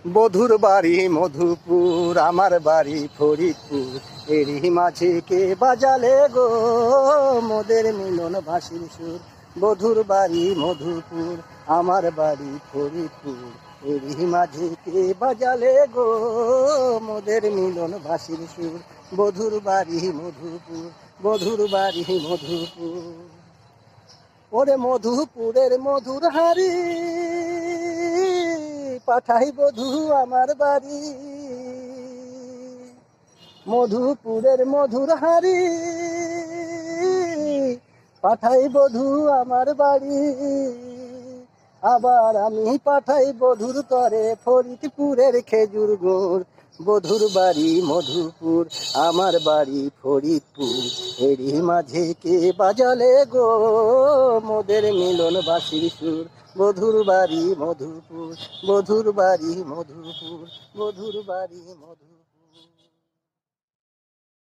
বধুর বাড়ি মধুপুর, আমার বাড়ি ফরিদপুর। এরই মাঝে কে বাজালে গো মোদের মিলন ভাসির সুর। বধুর বাড়ি মধুপুর, আমার বাড়ি ফরিদপুর। এরই মাঝে কে বাজালে গো মোদের মিলন ভাসির সুর। বধুর বাড়ি মধুপুর, বধুর বাড়ি মধুপুর। ওরে মধুপুরের মধুর হাড়ি পাঠাই বধূ আমার বাড়ি। মধুপুরের মধুর হাড়ি পাঠাই বধূ আমার বাড়ি। আবার আমি পাঠাই বধুর করে ফরিদপুরের খেজুর গুড়। বধুর বাড়ি মধুপুর, আমার বাড়ি ফরিদপুর। এরই মাঝে কে বাজালে গো মোদের মিলন বাসির সুর। বধুর বাড়ি মধুপুর, বধুর বাড়ি মধুপুর, বধুর বাড়ি মধুপুর।